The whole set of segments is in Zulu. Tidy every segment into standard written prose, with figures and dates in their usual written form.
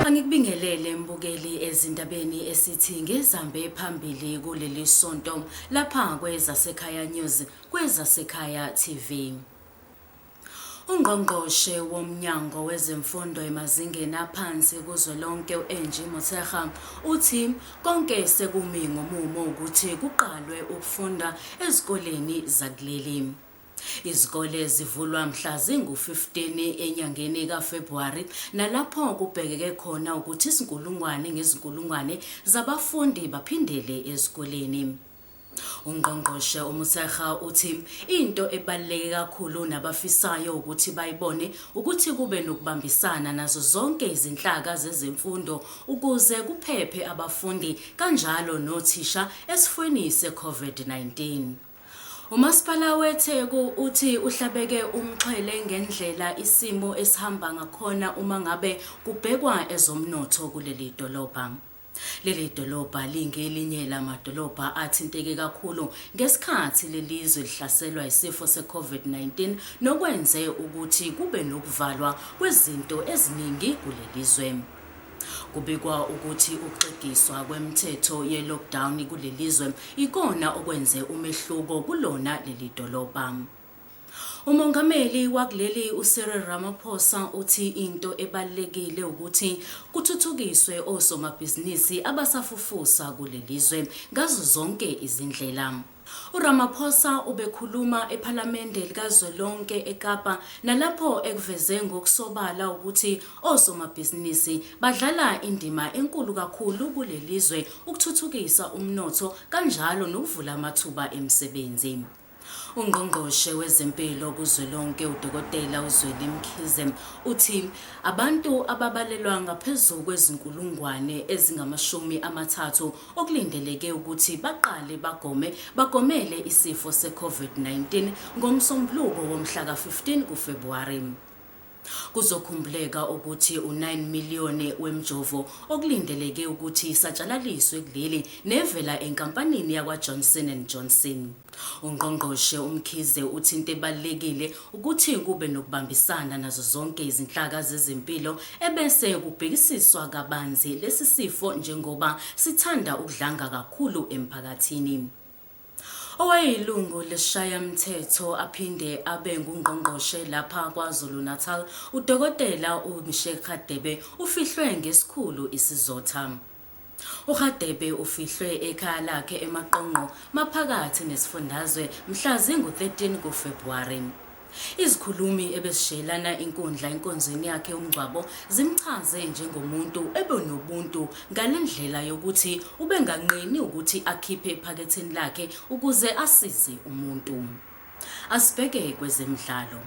Angikubingelele mbukeli ezindabeni esithi ngezihambe phambili kuleli sonto lapha kwezasekhaya news kwezasekhaya TV. Ungqongqoshe womnyango wezemfundo emazingeni aphansi kuzwelonke uNomfundo uthi konke sekumi ngomumo ukuthi kuqalwe ukufunda ezikoleni zakuleli. Izikole zivulwa mhla zingu-15 enyangeni kaFebruwari nalapho kubhekeke khona ukuthi izinkulungwane zabafundi baphindele ezikoleni. Ungqongqoshe uMotshekga uthi into ebaluleke kakhulu nabafisayo ukuthi bayibone ukuthi kube nokubambisana nazo zonke izinhlaka zezemfundo ukuze kuphephe abafundi kanjalo nothisha esifweni se-COVID-19. Umasipala weTheku uthi uhlabeke umxhwele ngendlela isimo esihamba ngakhona uma ngabe kubhekwa ezomnotho kuleli dolobha. Leli dolobha lingelinye lamadolobha athinteke kakhulu ngesikhathi lelizwe lihlaselwa isifo se-COVID-19 nokwenze ukuthi kube nokuvalwa kwezinto eziningi kulelizwe. Kubikwa ukuthi ukuxegiswa kwemithetho ye-lockdown kulelizwe ikona okwenze umehluko kulona leli dolobha. Umongameli wakuleli uCyril Ramaphosa uthi into ebalekile ukuthi kuthuthukiswe osomabhizinisi abasafufusa kulelizwe ngazo zonke izindlela. uRamaphosa ubekhuluma ePhalamende likazwelonke eKapa nalapho ekuveze ngokusobala ukuthi osomabhizinisi badlala indima enkulu kakhulu kulelizwe ukuthuthukisa umnotho kanjalo nokuvula amathuba emisebenzi. Ungqongqoshe wezempilo kuzwelonke uDokotela uZweli Mkhize uthi abantu ababalelwa ngaphezulu kwezinkulungwane ezingama-30 okulindeleke ukuthi baqale bagomele isifo se-COVID-19 ngomsombuluko womhla ka-15 kuFebruwari. Kuzokhumbuleka ukuthi u9 miliyoni wemjovo okulindeleke ukuthi isatshalaliswe kuleli nevela enkampanini yakwaJohnson and Johnson. Ungqongqoshe uMkhize uthi into ebalekile ukuthi kube nokubambisana nazo zonke izinhlaka zezempilo ebese kubhekisiswa kabanzi lesi sifo njengoba sithanda ukudlanga kakhulu emphakathini. Owayilungu lesishayamthetho aphinde abe ngungqongqoshe lapha KwaZulu-Natal uDokotela uMotshekga ufihlwe ngesikhulu isizotha. uKhadebe ufihlwe ekhaya lakhe eMaqonqo maphakathi nesifundazwe mhla zingu-13 kuFebruwari. Izikhulumi ebesishelana inkundla enkonzweni yakhe umngcwabo zimchaze njengomuntu ebenobuntu ngalendlela yokuthi ubenganqeni ukuthi akhiphe ephaketheni lakhe ukuze asize umuntu. Asibheke kwezemidlalo.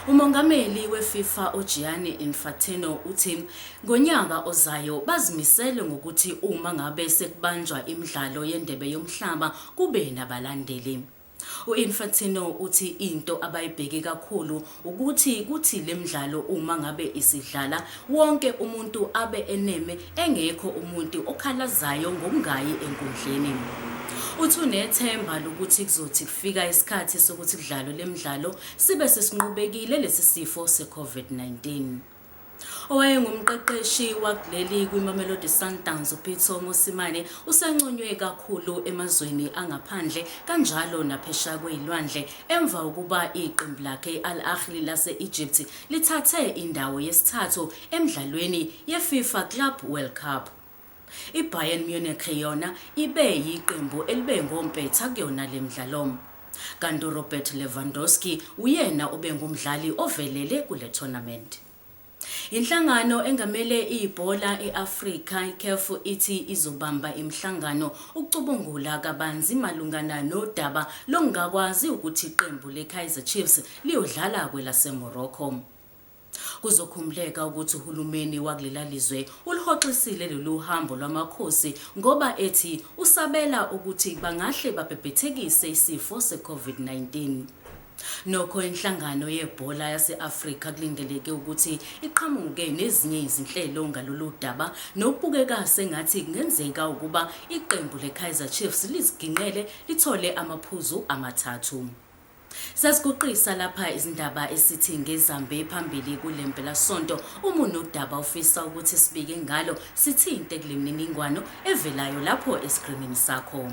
Umongameli weFIFA uGianni Infantino uthi ngonyaka ozayo bazimisele ngokuthi uma ngabe sekubanjwa imidlalo yendebe yomhlaba kube nabalandeli. uInfantino uthi into abayibheke kakhulu ukuthi kuthi lemidlalo uma ngabe isidlala wonke umuntu abe eneme engekho umuntu okhalazayo ngokungayi enkundleni. Uthi unethemba lokuthi kuzothi kufika isikhathi sokuthi kudlalwe lemidlalo sibe sesinqubekile lesi sifo se-COVID-19. Owayengumqeqeshi wakuleli kwiMamelodi Sundowns uPeter Mosimane usanconywe kakhulu emazweni angaphandle kanjalo naphesheya kwezilwandle emva ukuba iqembu lakhe Al Ahly lase-Egypt lithathe indawo yesithathu emidlalweni yeFIFA Club World Cup. iBayern Munich yona ibe yiqembu elibe ngompetha kuyona lemidlalo. Kanti Robert Lewandowski uyena ubengumdlali ovelele kule tournament. Inhlangano engamele ibhola eAfrika iCAF ithi izobamba imhlangano ukucubungula kabanzi malungana nodaba lokungakwazi ukuthi iqembu leKaizer Chiefs liyodlala kwelaseMorocco. Kuzokhumbuleka ukuthi uhulumeni wakulela lizwe ulihoxisile lolu hambo lwamakhosi ngoba ethi usabela ukuthi bangahle babhebhethekise isifo se-COVID-19. Nokho inhlangano yebhola yase-Afrika kulindeleke ukuthi iqhamuke nezinye izinhlelo ngalolu daba nokubukeka sengathi kungenzeka ukuba iqembu le-Kaizer Chiefs liziginqele lithole amaphuzu amathathu. Sasiguqisa lapha izindaba esithi ngezambe phambili kulempela sonto uma unodaba ufisa ukuthi sibike ngalo sithinte kule mininingwano evelayo lapho eskrinini sakho.